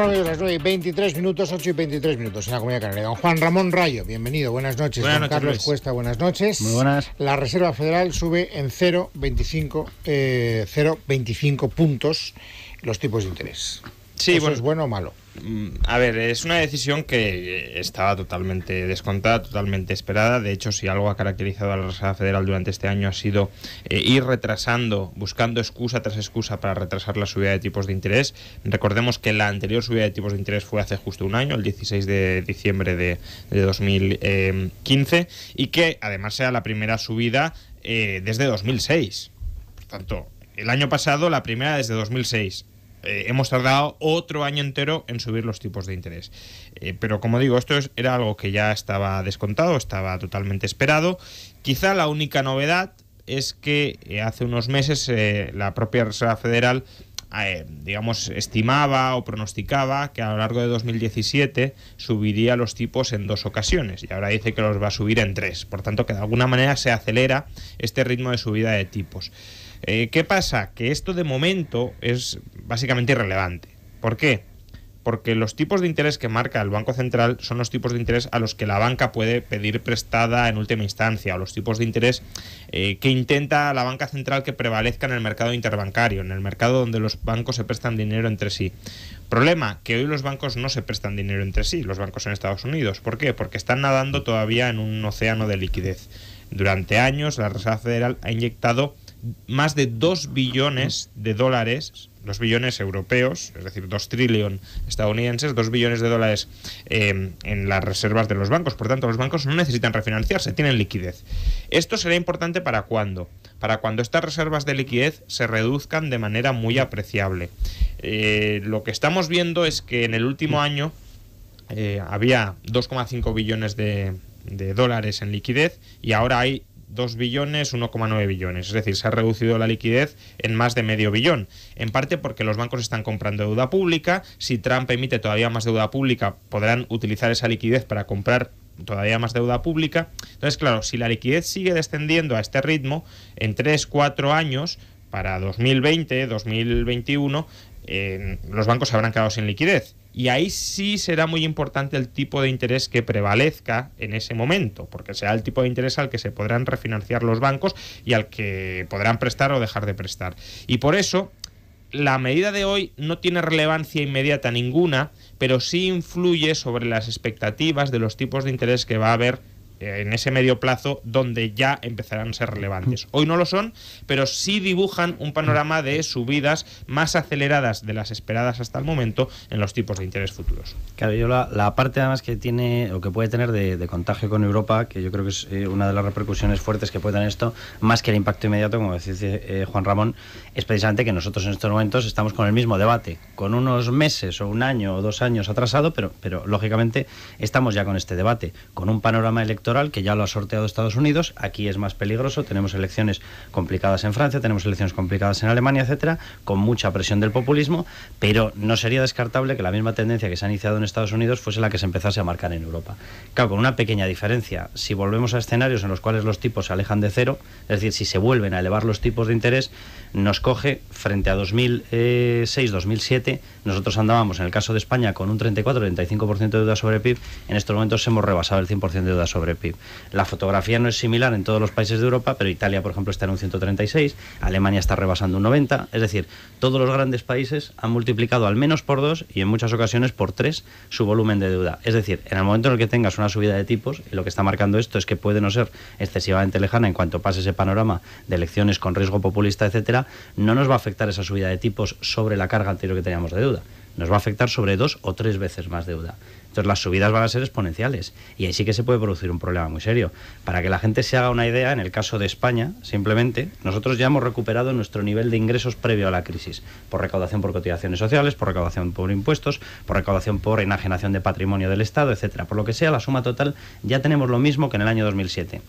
Bueno, amigos, las 9:23, 8 y 23 minutos en la Comunidad Canaria. Don Juan Ramón Rayo, bienvenido, buenas noches. Buenas Don noches, Carlos Luis. Cuesta, buenas noches. Muy buenas. La Reserva Federal sube en 0,25 puntos los tipos de interés. Sí, ¿Eso es bueno o malo? A ver, es una decisión que estaba totalmente descontada, totalmente esperada. De hecho, si algo ha caracterizado a la Reserva Federal durante este año ha sido ir retrasando, buscando excusa tras excusa para retrasar la subida de tipos de interés. Recordemos que la anterior subida de tipos de interés fue hace justo un año, el 16 de diciembre de 2015, y que además sea la primera subida desde 2006. Por tanto, el año pasado la primera desde 2006. Hemos tardado otro año entero en subir los tipos de interés. Pero como digo, esto era algo que ya estaba descontado, estaba totalmente esperado. Quizá la única novedad es que hace unos meses la propia Reserva Federal estimaba o pronosticaba que a lo largo de 2017 subiría los tipos en 2 ocasiones, y ahora dice que los va a subir en 3. Por tanto, que de alguna manera se acelera este ritmo de subida de tipos. ¿Qué pasa? Que esto de momento es básicamente irrelevante. ¿Por qué? Porque los tipos de interés que marca el Banco Central son los tipos de interés a los que la banca puede pedir prestada en última instancia, o los tipos de interés que intenta la banca central que prevalezca en el mercado interbancario, en el mercado donde los bancos se prestan dinero entre sí. Problema, que hoy los bancos no se prestan dinero entre sí, los bancos en Estados Unidos. ¿Por qué? Porque están nadando todavía en un océano de liquidez. Durante años la Reserva Federal ha inyectado más de 2 billones de dólares, 2 billones europeos, es decir, 2 trillones estadounidenses, 2 billones de dólares en las reservas de los bancos. Por tanto, los bancos no necesitan refinanciarse, tienen liquidez. Esto será importante ¿para cuándo? Para cuando estas reservas de liquidez se reduzcan de manera muy apreciable. Lo que estamos viendo es que en el último año había 2,5 billones de dólares en liquidez, y ahora hay 2 billones, 1,9 billones. Es decir, se ha reducido la liquidez en más de medio billón. En parte porque los bancos están comprando deuda pública. Si Trump emite todavía más deuda pública, podrán utilizar esa liquidez para comprar todavía más deuda pública. Entonces, claro, si la liquidez sigue descendiendo a este ritmo, en 3-4 años, para 2020, 2021, los bancos se habrán quedado sin liquidez. Y ahí sí será muy importante el tipo de interés que prevalezca en ese momento, porque será el tipo de interés al que se podrán refinanciar los bancos y al que podrán prestar o dejar de prestar. Y por eso, la medida de hoy no tiene relevancia inmediata ninguna, pero sí influye sobre las expectativas de los tipos de interés que va a haber en ese medio plazo, donde ya empezarán a ser relevantes. Hoy no lo son, pero sí dibujan un panorama de subidas más aceleradas de las esperadas hasta el momento en los tipos de interés futuros. Claro, yo la parte además que tiene o que puede tener de contagio con Europa, que yo creo que es una de las repercusiones fuertes que puede tener esto, más que el impacto inmediato, como dice Juan Ramón, es precisamente que nosotros en estos momentos estamos con el mismo debate, con unos meses o un año o 2 años atrasado, pero lógicamente estamos ya con este debate, con un panorama electoral que ya lo ha sorteado Estados Unidos. Aquí es más peligroso, tenemos elecciones complicadas en Francia, tenemos elecciones complicadas en Alemania, etcétera, con mucha presión del populismo, pero no sería descartable que la misma tendencia que se ha iniciado en Estados Unidos fuese la que se empezase a marcar en Europa. Claro, con una pequeña diferencia: si volvemos a escenarios en los cuales los tipos se alejan de cero, es decir, si se vuelven a elevar los tipos de interés, nos coge frente a 2006-2007, nosotros andábamos en el caso de España con un 34-35% de deuda sobre PIB, en estos momentos hemos rebasado el 100% de deuda sobre PIB. La fotografía no es similar en todos los países de Europa, pero Italia, por ejemplo, está en un 136, Alemania está rebasando un 90, es decir, todos los grandes países han multiplicado al menos por 2 y en muchas ocasiones por 3 su volumen de deuda. Es decir, en el momento en el que tengas una subida de tipos, y lo que está marcando esto es que puede no ser excesivamente lejana en cuanto pase ese panorama de elecciones con riesgo populista, etcétera, no nos va a afectar esa subida de tipos sobre la carga anterior que teníamos de deuda, nos va a afectar sobre 2 o 3 veces más deuda. Entonces las subidas van a ser exponenciales y ahí sí que se puede producir un problema muy serio. Para que la gente se haga una idea, en el caso de España, simplemente, nosotros ya hemos recuperado nuestro nivel de ingresos previo a la crisis, por recaudación por cotizaciones sociales, por recaudación por impuestos, por recaudación por enajenación de patrimonio del Estado, etcétera. Por lo que sea, la suma total ya tenemos lo mismo que en el año 2007.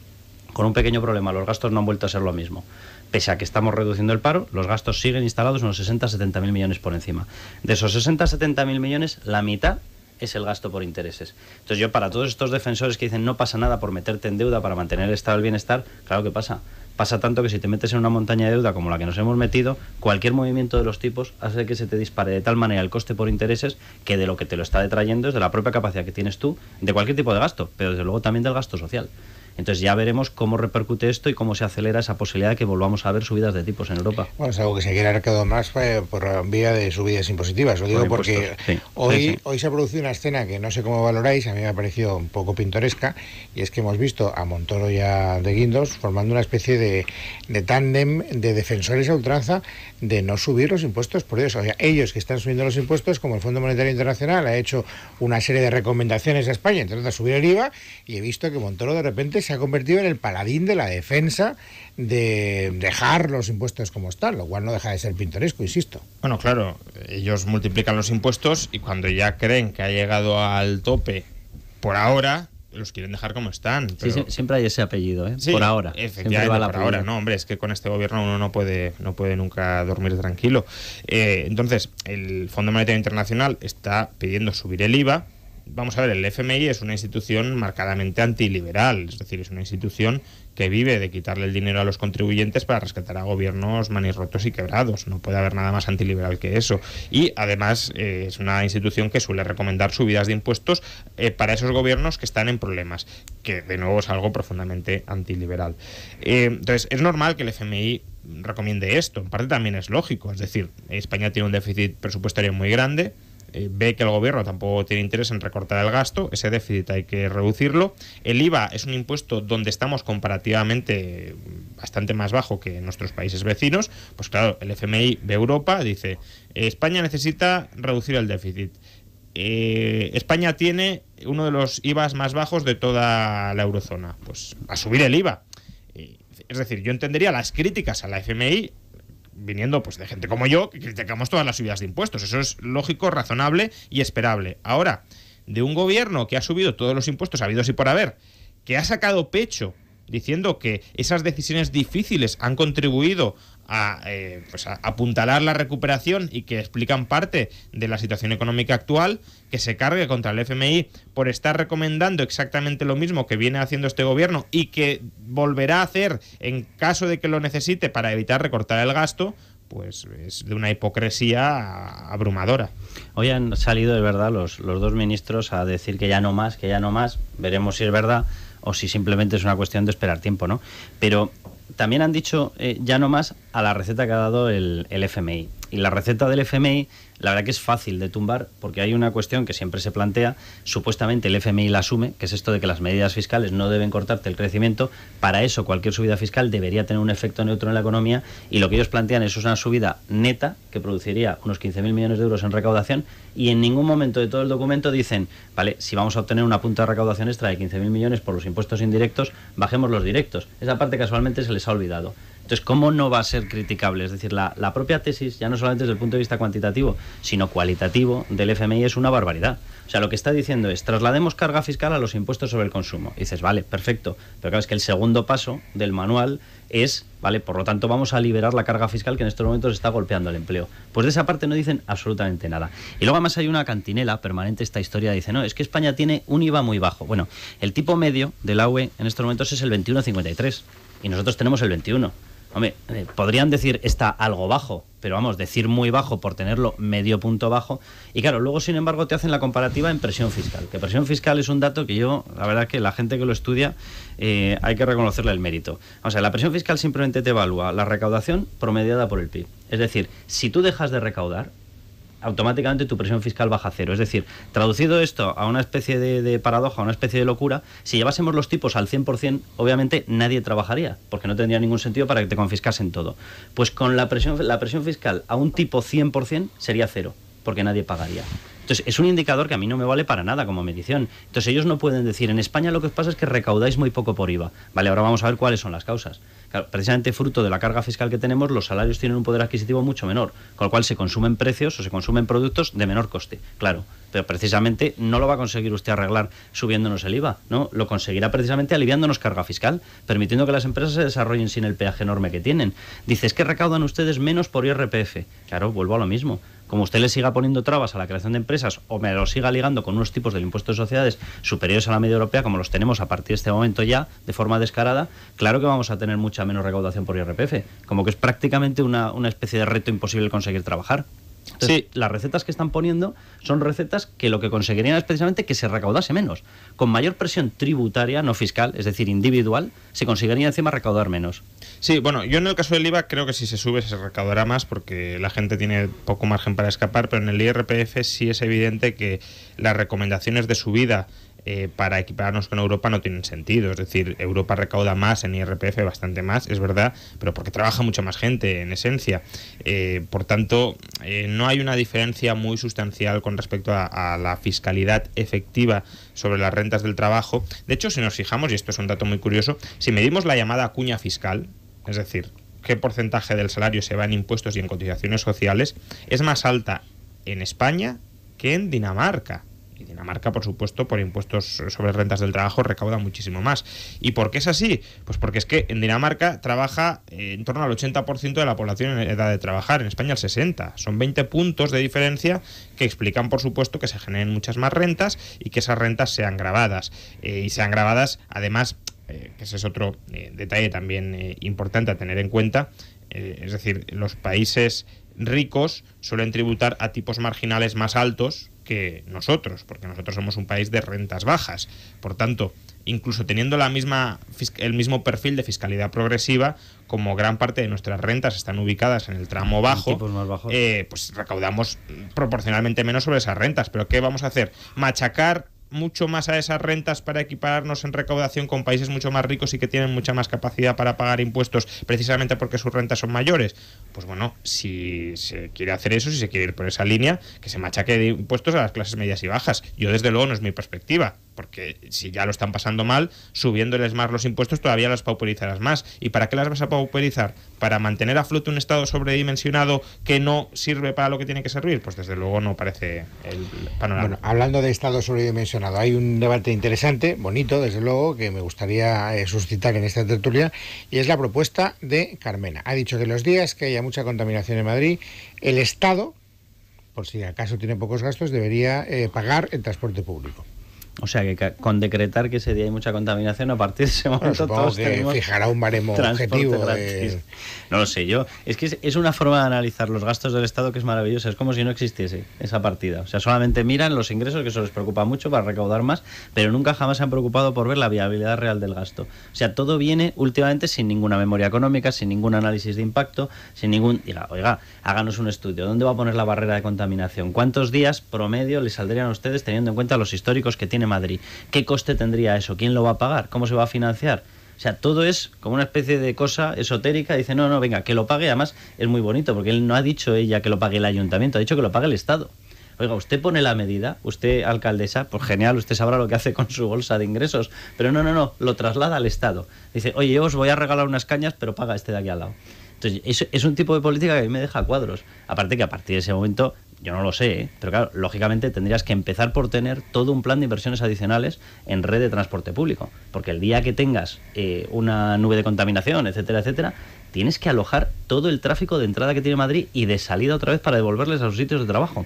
Con un pequeño problema: los gastos no han vuelto a ser lo mismo. Pese a que estamos reduciendo el paro, los gastos siguen instalados unos 60-70 mil millones por encima. De esos 60-70 mil millones, la mitad es el gasto por intereses. Entonces yo, para todos estos defensores que dicen no pasa nada por meterte en deuda para mantener el estado del bienestar, claro que pasa. Pasa tanto que si te metes en una montaña de deuda como la que nos hemos metido, cualquier movimiento de los tipos hace que se te dispare de tal manera el coste por intereses que de lo que te lo está detrayendo es de la propia capacidad que tienes tú de cualquier tipo de gasto, pero desde luego también del gasto social. Entonces ya veremos cómo repercute esto y cómo se acelera esa posibilidad de que volvamos a ver subidas de tipos en Europa. Bueno, es algo que se quiere arcado más por vía de subidas impositivas. Lo digo porque sí. Hoy se ha producido una escena que no sé cómo valoráis, a mí me ha parecido un poco pintoresca, y es que hemos visto a Montoro y a De Guindos formando una especie de tándem de defensores a ultranza de no subir los impuestos por Dios. O sea, ellos que están subiendo los impuestos, como el Fondo Monetario Internacional ha hecho una serie de recomendaciones a España, entre otras subir el IVA, y he visto que Montoro de repente se ha convertido en el paladín de la defensa de dejar los impuestos como están, lo cual no deja de ser pintoresco, insisto. Bueno, claro, ellos multiplican los impuestos y cuando ya creen que ha llegado al tope por ahora, los quieren dejar como están. Pero... Sí, siempre hay ese apellido, ¿eh? Sí, por ahora. Efectivamente, por ahora. No, hombre, es que con este gobierno uno no puede nunca dormir tranquilo. Entonces, el Fondo Monetario Internacional está pidiendo subir el IVA. Vamos a ver, el FMI es una institución marcadamente antiliberal, es decir, es una institución que vive de quitarle el dinero a los contribuyentes para rescatar a gobiernos manirrotos y quebrados. No puede haber nada más antiliberal que eso. Y además es una institución que suele recomendar subidas de impuestos para esos gobiernos que están en problemas, que de nuevo es algo profundamente antiliberal. Entonces, es normal que el FMI recomiende esto. En parte también es lógico. Es decir, España tiene un déficit presupuestario muy grande, ve que el gobierno tampoco tiene interés en recortar el gasto, ese déficit hay que reducirlo. El IVA es un impuesto donde estamos comparativamente bastante más bajo que en nuestros países vecinos. Pues claro, el FMI ve Europa, dice, España necesita reducir el déficit. España tiene uno de los IVAs más bajos de toda la eurozona. Pues a subir el IVA. Es decir, yo entendería las críticas a la FMI viniendo pues de gente como yo, que criticamos todas las subidas de impuestos. Eso es lógico, razonable y esperable. Ahora, de un gobierno que ha subido todos los impuestos habidos y por haber, que ha sacado pecho diciendo que esas decisiones difíciles han contribuido a apuntalar la recuperación y que explican parte de la situación económica actual, que se cargue contra el FMI por estar recomendando exactamente lo mismo que viene haciendo este gobierno y que volverá a hacer en caso de que lo necesite para evitar recortar el gasto, pues es de una hipocresía abrumadora. Hoy han salido, de verdad, los dos ministros a decir que ya no más, veremos si es verdad o si simplemente es una cuestión de esperar tiempo, ¿no? Pero también han dicho ya no más a la receta que ha dado el FMI. Y la receta del FMI, la verdad que es fácil de tumbar, porque hay una cuestión que siempre se plantea, supuestamente el FMI la asume, que es esto de que las medidas fiscales no deben cortarte el crecimiento. Para eso cualquier subida fiscal debería tener un efecto neutro en la economía, y lo que ellos plantean es una subida neta que produciría unos 15.000 millones de euros en recaudación, y en ningún momento de todo el documento dicen, vale, si vamos a obtener una punta de recaudación extra de 15.000 millones por los impuestos indirectos, bajemos los directos. Esa parte casualmente se les ha olvidado. Entonces, ¿cómo no va a ser criticable? Es decir, la propia tesis, ya no solamente desde el punto de vista cuantitativo, sino cualitativo del FMI es una barbaridad. O sea, lo que está diciendo es, traslademos carga fiscal a los impuestos sobre el consumo. Y dices, vale, perfecto. Pero claro, es que el segundo paso del manual es, vale, por lo tanto vamos a liberar la carga fiscal que en estos momentos está golpeando el empleo. Pues de esa parte no dicen absolutamente nada. Y luego además hay una cantinela permanente, esta historia, dice, no, es que España tiene un IVA muy bajo. Bueno, el tipo medio de la UE en estos momentos es el 21,53 y nosotros tenemos el 21. Hombre, podrían decir está algo bajo, pero vamos, decir muy bajo por tenerlo medio punto bajo. Y claro, luego sin embargo te hacen la comparativa en presión fiscal, que presión fiscal es un dato que yo, la verdad que la gente que lo estudia hay que reconocerle el mérito. O sea, la presión fiscal simplemente te evalúa la recaudación promediada por el PIB. Es decir, si tú dejas de recaudar, automáticamente tu presión fiscal baja a cero. Es decir, traducido esto a una especie de paradoja, a una especie de locura, si llevásemos los tipos al 100%, obviamente nadie trabajaría, porque no tendría ningún sentido para que te confiscasen todo. Pues con la presión fiscal a un tipo 100% sería cero, porque nadie pagaría. Entonces, es un indicador que a mí no me vale para nada como medición. Entonces, ellos no pueden decir, en España lo que pasa es que recaudáis muy poco por IVA. Vale, ahora vamos a ver cuáles son las causas. Claro, precisamente fruto de la carga fiscal que tenemos, los salarios tienen un poder adquisitivo mucho menor, con lo cual se consumen precios o se consumen productos de menor coste, claro. Pero precisamente no lo va a conseguir usted arreglar subiéndonos el IVA, ¿no? Lo conseguirá precisamente aliviándonos carga fiscal, permitiendo que las empresas se desarrollen sin el peaje enorme que tienen. Dice, es que recaudan ustedes menos por IRPF. Claro, vuelvo a lo mismo. como usted le siga poniendo trabas a la creación de empresas o me lo siga ligando con unos tipos del impuesto de sociedades superiores a la media europea, como los tenemos a partir de este momento ya, de forma descarada, claro que vamos a tener mucha menos recaudación por IRPF. Como que es prácticamente una especie de reto imposible conseguir trabajar. Entonces, sí, las recetas que están poniendo son recetas que lo que conseguirían es precisamente que se recaudase menos. Con mayor presión tributaria, no fiscal, es decir, individual, se conseguiría encima recaudar menos. Sí, bueno, yo en el caso del IVA creo que si se sube se recaudará más porque la gente tiene poco margen para escapar, pero en el IRPF sí es evidente que las recomendaciones de subida para equiparnos con Europa no tienen sentido. Es decir, Europa recauda más en IRPF, bastante más, es verdad, pero porque trabaja mucha más gente, en esencia. Por tanto, no hay una diferencia muy sustancial con respecto a la fiscalidad efectiva sobre las rentas del trabajo. De hecho, si nos fijamos, y esto es un dato muy curioso, si medimos la llamada cuña fiscal, es decir, qué porcentaje del salario se va en impuestos y en cotizaciones sociales, es más alta en España que en Dinamarca. Y Dinamarca, por supuesto, por impuestos sobre rentas del trabajo recauda muchísimo más. ¿Y por qué es así? Pues porque es que en Dinamarca trabaja en torno al 80% de la población en edad de trabajar, en España el 60%. Son 20 puntos de diferencia que explican, por supuesto, que se generen muchas más rentas y que esas rentas sean gravadas. Y sean gravadas, además, que ese es otro detalle también importante a tener en cuenta, es decir, los países ricos suelen tributar a tipos marginales más altos que nosotros, porque nosotros somos un país de rentas bajas. Por tanto, incluso teniendo el mismo perfil de fiscalidad progresiva, como gran parte de nuestras rentas están ubicadas en el tramo bajo, pues recaudamos proporcionalmente menos sobre esas rentas. ¿Pero qué vamos a hacer? ¿Machacar mucho más a esas rentas para equipararnos en recaudación con países mucho más ricos y que tienen mucha más capacidad para pagar impuestos precisamente porque sus rentas son mayores? Pues bueno, si se quiere hacer eso, si se quiere ir por esa línea, que se machaque de impuestos a las clases medias y bajas. Yo, desde luego, no es mi perspectiva, porque si ya lo están pasando mal, subiéndoles más los impuestos todavía las pauperizarás más. ¿Y para qué las vas a pauperizar? ¿Para mantener a flote un Estado sobredimensionado que no sirve para lo que tiene que servir? Pues desde luego no parece el panorama. Bueno, hablando de Estado sobredimensionado, hay un debate interesante, bonito, desde luego, que me gustaría suscitar en esta tertulia, y es la propuesta de Carmena. Ha dicho que los días que haya mucha contaminación en Madrid, el Estado, por si acaso tiene pocos gastos, debería pagar el transporte público. O sea, que con decretar que ese día hay mucha contaminación, a partir de ese momento todos que fijará un baremo objetivo. No lo sé yo. Es que es una forma de analizar los gastos del Estado que es maravillosa. Es como si no existiese esa partida. O sea, solamente miran los ingresos, que eso les preocupa mucho para recaudar más, pero nunca jamás se han preocupado por ver la viabilidad real del gasto. O sea, todo viene últimamente sin ninguna memoria económica, sin ningún análisis de impacto, sin ningún... Diga, oiga, háganos un estudio. ¿Dónde va a poner la barrera de contaminación? ¿Cuántos días promedio les saldrían a ustedes teniendo en cuenta los históricos que tiene Madrid? ¿Qué coste tendría eso? ¿Quién lo va a pagar? ¿Cómo se va a financiar? O sea, todo es como una especie de cosa esotérica. Dice, no, venga, que lo pague. Además, es muy bonito, porque él no ha dicho ella que lo pague el ayuntamiento, ha dicho que lo pague el Estado. Oiga, usted pone la medida, usted, alcaldesa, pues genial, usted sabrá lo que hace con su bolsa de ingresos, pero no, lo traslada al Estado. Dice, oye, yo os voy a regalar unas cañas, pero paga este de aquí al lado. Entonces, eso es un tipo de política que a mí me deja cuadros. Aparte que a partir de ese momento... Yo no lo sé, pero claro, lógicamente tendrías que empezar por tener todo un plan de inversiones adicionales en red de transporte público, porque el día que tengas una nube de contaminación, etcétera, tienes que alojar todo el tráfico de entrada que tiene Madrid y de salida otra vez para devolverles a sus sitios de trabajo,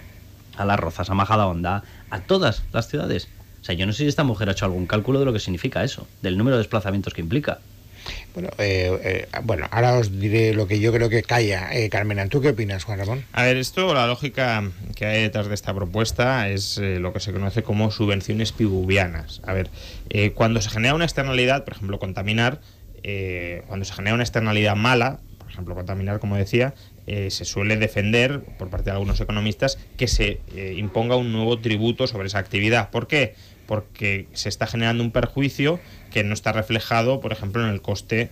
a Las Rozas, a Majadahonda, a todas las ciudades. O sea, yo no sé si esta mujer ha hecho algún cálculo de lo que significa eso, del número de desplazamientos que implica. Bueno, ahora os diré lo que yo creo que calla. Carmena, ¿tú qué opinas, Juan Ramón? A ver, la lógica que hay detrás de esta propuesta es lo que se conoce como subvenciones pibuvianas. A ver, cuando se genera una externalidad, por ejemplo, contaminar, cuando se genera una externalidad mala, por ejemplo, contaminar, como decía, se suele defender, por parte de algunos economistas, que se imponga un nuevo tributo sobre esa actividad. ¿Por qué? Porque se está generando un perjuicio que no está reflejado, por ejemplo, en el coste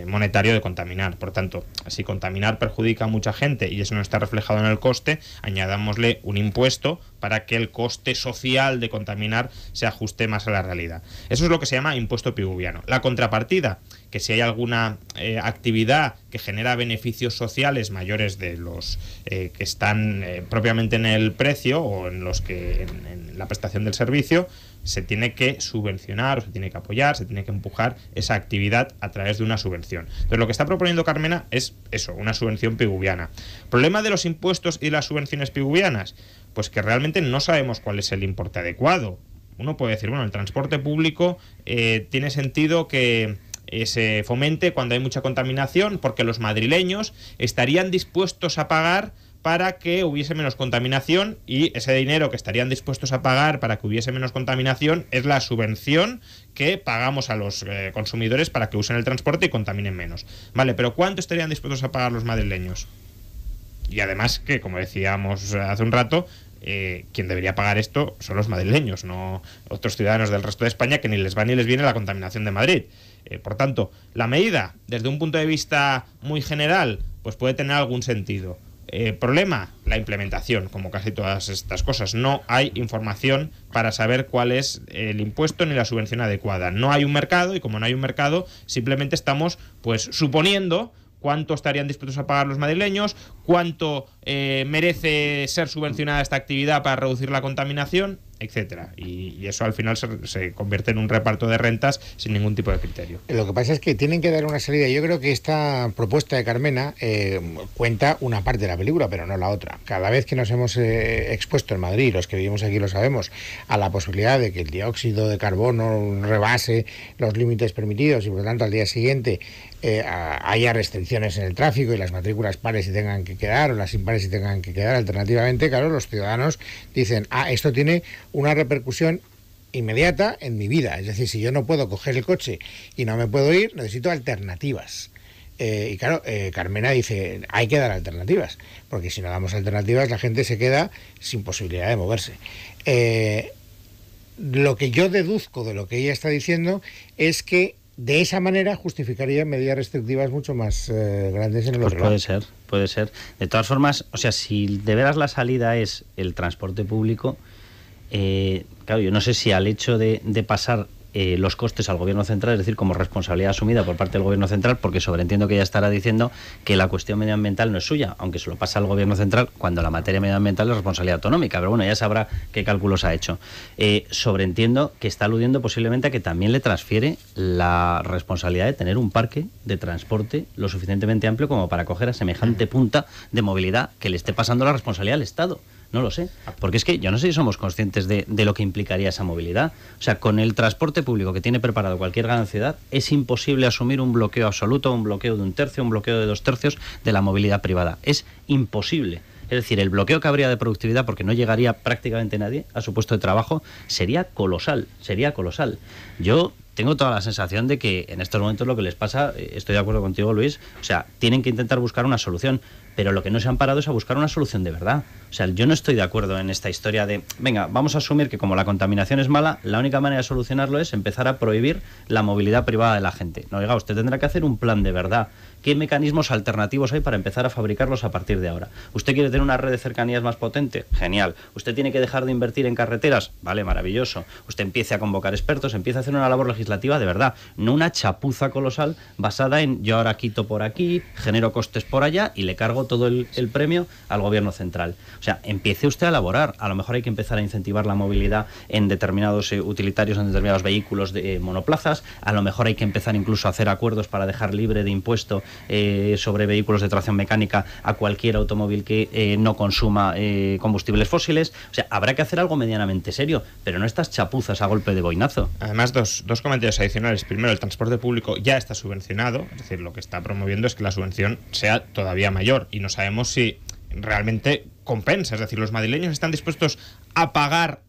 monetario de contaminar. Por tanto, si contaminar perjudica a mucha gente y eso no está reflejado en el coste, añadámosle un impuesto para que el coste social de contaminar se ajuste más a la realidad. Eso es lo que se llama impuesto pibuviano. La contrapartida, que si hay alguna actividad que genera beneficios sociales mayores de los que están propiamente en el precio o en los que en la prestación del servicio, se tiene que subvencionar o se tiene que apoyar, se tiene que empujar esa actividad a través de una subvención. Entonces lo que está proponiendo Carmena es eso, una subvención piguviana. ¿Problema de los impuestos y las subvenciones piguvianas? Pues que realmente no sabemos cuál es el importe adecuado. Uno puede decir, bueno, el transporte público tiene sentido que se fomente cuando hay mucha contaminación, porque los madrileños estarían dispuestos a pagar para que hubiese menos contaminación, y ese dinero que estarían dispuestos a pagar para que hubiese menos contaminación es la subvención que pagamos a los consumidores para que usen el transporte y contaminen menos. Vale, pero ¿cuánto estarían dispuestos a pagar los madrileños? Y además que, como decíamos hace un rato, quien debería pagar esto son los madrileños, no otros ciudadanos del resto de España, que ni les va ni les viene la contaminación de Madrid. Por tanto, la medida, desde un punto de vista muy general, pues puede tener algún sentido. Problema, la implementación, como casi todas estas cosas. No hay información para saber cuál es el impuesto ni la subvención adecuada. No hay un mercado, y como no hay un mercado, simplemente estamos pues suponiendo cuánto estarían dispuestos a pagar los madrileños, cuánto merece ser subvencionada esta actividad para reducir la contaminación, etcétera. Y eso al final se convierte en un reparto de rentas sin ningún tipo de criterio. Lo que pasa es que tienen que dar una salida. Yo creo que esta propuesta de Carmena cuenta una parte de la película, pero no la otra. Cada vez que nos hemos expuesto en Madrid, los que vivimos aquí lo sabemos, a la posibilidad de que el dióxido de carbono rebase los límites permitidos y por lo tanto al día siguiente haya restricciones en el tráfico y las matrículas pares se tengan que quedar o las impares se tengan que quedar alternativamente, claro, los ciudadanos dicen, esto tiene una repercusión inmediata en mi vida. Es decir, si yo no puedo coger el coche y no me puedo ir, necesito alternativas. Y claro, Carmena dice, hay que dar alternativas, porque si no damos alternativas la gente se queda sin posibilidad de moverse. Lo que yo deduzco de lo que ella está diciendo es que de esa manera justificaría medidas restrictivas mucho más grandes en el otro lado. Puede ser. De todas formas, o sea, si de veras la salida es el transporte público, claro, yo no sé si al hecho de pasar los costes al gobierno central, es decir, como responsabilidad asumida por parte del gobierno central, porque sobreentiendo que ella estará diciendo que la cuestión medioambiental no es suya, aunque se lo pasa al gobierno central cuando la materia medioambiental es responsabilidad autonómica, pero bueno, ya sabrá qué cálculos ha hecho. Sobreentiendo que está aludiendo posiblemente a que también le transfiere la responsabilidad de tener un parque de transporte lo suficientemente amplio como para coger a semejante punta de movilidad que le esté pasando la responsabilidad al Estado. No lo sé, porque es que yo no sé si somos conscientes de lo que implicaría esa movilidad. O sea, con el transporte público que tiene preparado cualquier gran ciudad, es imposible asumir un bloqueo absoluto, un bloqueo de 1/3, un bloqueo de 2/3 de la movilidad privada. Es imposible. Es decir, el bloqueo que habría de productividad, porque no llegaría prácticamente nadie a su puesto de trabajo, sería colosal, Yo tengo toda la sensación de que en estos momentos lo que les pasa, estoy de acuerdo contigo, Luis, o sea, tienen que intentar buscar una solución, pero lo que no se han parado es a buscar una solución de verdad. O sea, yo no estoy de acuerdo en esta historia de, venga, vamos a asumir que como la contaminación es mala, la única manera de solucionarlo es empezar a prohibir la movilidad privada de la gente. No, oiga, usted tendrá que hacer un plan de verdad. ¿Qué mecanismos alternativos hay para empezar a fabricarlos a partir de ahora? ¿Usted quiere tener una red de cercanías más potente? Genial. ¿Usted tiene que dejar de invertir en carreteras? Vale, maravilloso. Usted empiece a convocar expertos, empiece a hacer una labor legislativa de verdad, no una chapuza colosal basada en yo ahora quito por aquí, genero costes por allá y le cargo todo el premio al gobierno central. O sea, empiece usted a elaborar. A lo mejor hay que empezar a incentivar la movilidad en determinados utilitarios, en determinados vehículos de monoplazas. A lo mejor hay que empezar incluso a hacer acuerdos para dejar libre de impuesto sobre vehículos de tracción mecánica a cualquier automóvil que no consuma combustibles fósiles. O sea, habrá que hacer algo medianamente serio, pero no estas chapuzas a golpe de boinazo. Además, dos comentarios adicionales. Primero, el transporte público ya está subvencionado, es decir, lo que está promoviendo es que la subvención sea todavía mayor y no sabemos si realmente compensa. Es decir, los madrileños están dispuestos a pagar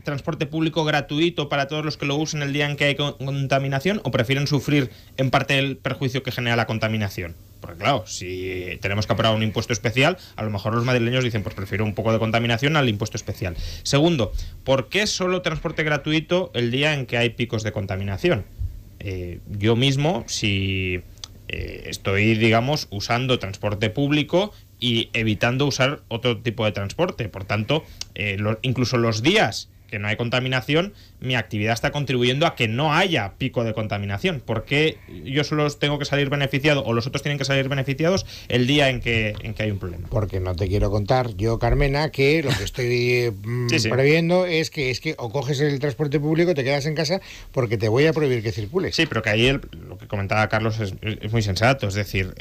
transporte público gratuito para todos los que lo usen el día en que hay contaminación, o prefieren sufrir en parte el perjuicio que genera la contaminación. Porque claro, si tenemos que aprobar un impuesto especial, a lo mejor los madrileños dicen, pues prefiero un poco de contaminación al impuesto especial. Segundo, ¿por qué solo transporte gratuito el día en que hay picos de contaminación? Yo mismo, si estoy, digamos, usando transporte público y evitando usar otro tipo de transporte, por tanto, incluso los días que no hay contaminación, mi actividad está contribuyendo a que no haya pico de contaminación. ¿Por qué yo solo tengo que salir beneficiado o los otros tienen que salir beneficiados el día en que hay un problema? Porque no te quiero contar yo, Carmena, que lo que estoy previendo es que o coges el transporte público, te quedas en casa, porque te voy a prohibir que circules. Sí, pero que ahí lo que comentaba Carlos es muy sensato. Es decir,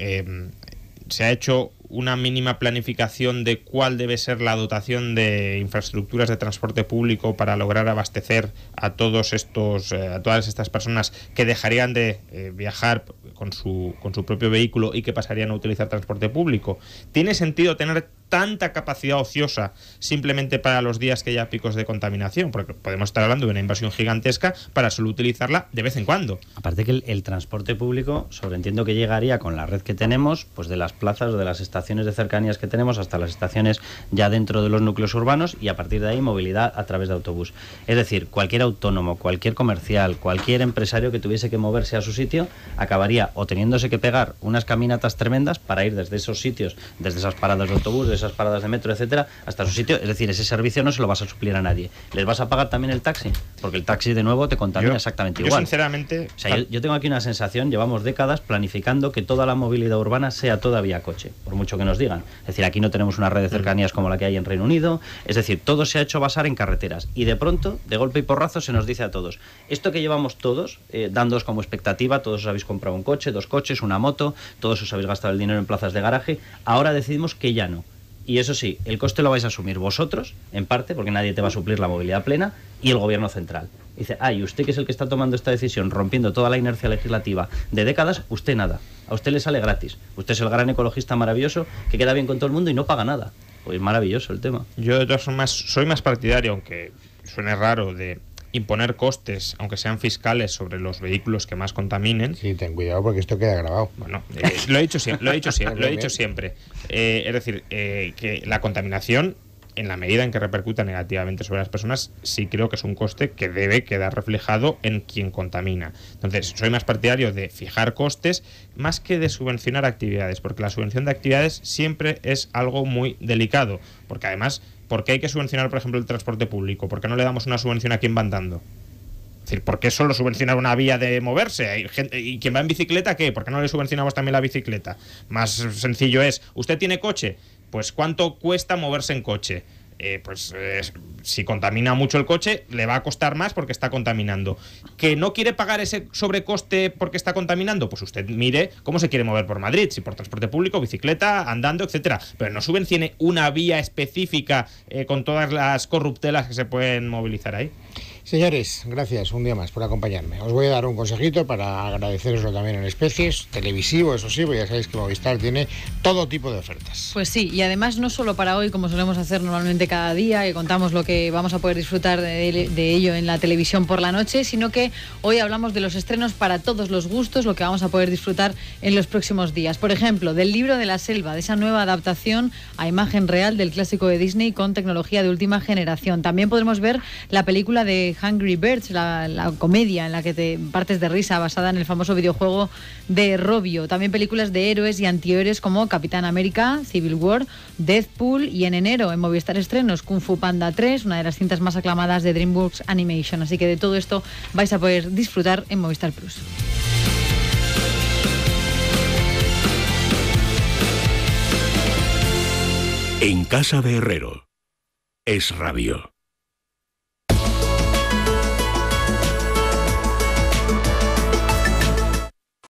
se ha hecho una mínima planificación de cuál debe ser la dotación de infraestructuras de transporte público para lograr abastecer a todas estas personas que dejarían de viajar con su propio vehículo y que pasarían a utilizar transporte público. ¿Tiene sentido tener tanta capacidad ociosa simplemente para los días que haya picos de contaminación? Porque podemos estar hablando de una inversión gigantesca para solo utilizarla de vez en cuando. Aparte que el transporte público, sobreentiendo que llegaría con la red que tenemos, pues de las plazas o de las estaciones de cercanías que tenemos hasta las estaciones ya dentro de los núcleos urbanos, y a partir de ahí movilidad a través de autobús. Es decir, cualquier autónomo, cualquier comercial, cualquier empresario que tuviese que moverse a su sitio acabaría o teniéndose que pegar unas caminatas tremendas para ir desde esos sitios, desde esas paradas de autobús, de esas paradas de metro, etcétera, hasta su sitio. Es decir, ese servicio no se lo vas a suplir a nadie. ¿Les vas a pagar también el taxi? Porque el taxi, de nuevo, te contamina exactamente igual. Yo, sinceramente... O sea, yo tengo aquí una sensación, llevamos décadas planificando que toda la movilidad urbana sea todavía coche, por mucho que nos digan. Es decir, aquí no tenemos una red de cercanías como la que hay en Reino Unido. Es decir, todo se ha hecho basar en carreteras. Y de pronto, de golpe y porrazo, se nos dice a todos, esto que llevamos todos, dándoos como expectativa, todos os habéis comprado un coche, 2 coches, una moto, todos os habéis gastado el dinero en plazas de garaje, ahora decidimos que ya no. Y eso sí, el coste lo vais a asumir vosotros, en parte, porque nadie te va a suplir la movilidad plena, y el gobierno central. Dice, y usted, que es el que está tomando esta decisión, rompiendo toda la inercia legislativa de décadas, usted nada. A usted le sale gratis. Usted es el gran ecologista maravilloso que queda bien con todo el mundo y no paga nada. Pues maravilloso el tema. Yo de todas formas soy más partidario, aunque suene raro, de imponer costes, aunque sean fiscales, sobre los vehículos que más contaminen. Sí, ten cuidado porque esto queda grabado. Bueno, lo he dicho siempre. Es decir, que la contaminación, en la medida en que repercuta negativamente sobre las personas, sí creo que es un coste que debe quedar reflejado en quien contamina. Entonces, soy más partidario de fijar costes más que de subvencionar actividades, porque la subvención de actividades siempre es algo muy delicado, porque además, ¿por qué hay que subvencionar, por ejemplo, el transporte público? ¿Por qué no le damos una subvención a quien va andando? Es decir, ¿por qué solo subvencionar una vía de moverse? Hay gente, ¿y quien va en bicicleta qué? ¿Por qué no le subvencionamos también la bicicleta? Más sencillo es, ¿usted tiene coche? Pues ¿cuánto cuesta moverse en coche? Si contamina mucho el coche, le va a costar más porque está contaminando. ¿Que no quiere pagar ese sobrecoste porque está contaminando? Pues usted mire cómo se quiere mover por Madrid, si por transporte público, bicicleta, andando, etcétera. Pero no subvencione una vía específica con todas las corruptelas que se pueden movilizar ahí. Señores, gracias un día más por acompañarme. Os voy a dar un consejito para agradeceroslo también en especies, televisivo, eso sí, porque ya sabéis que Movistar tiene todo tipo de ofertas. Pues sí, y además no solo para hoy, como solemos hacer normalmente cada día, que contamos lo que vamos a poder disfrutar de ello en la televisión por la noche, sino que hoy hablamos de los estrenos para todos los gustos, lo que vamos a poder disfrutar en los próximos días. Por ejemplo, del Libro de la Selva, de esa nueva adaptación a imagen real del clásico de Disney con tecnología de última generación. También podremos ver la película de Hungry Birds, la comedia en la que te partes de risa, basada en el famoso videojuego de Robio. También películas de héroes y antihéroes como Capitán América, Civil War, Deadpool, y en enero en Movistar estrenos Kung Fu Panda 3, una de las cintas más aclamadas de DreamWorks Animation. Así que de todo esto vais a poder disfrutar en Movistar Plus. En casa de Herrero, Es Radio.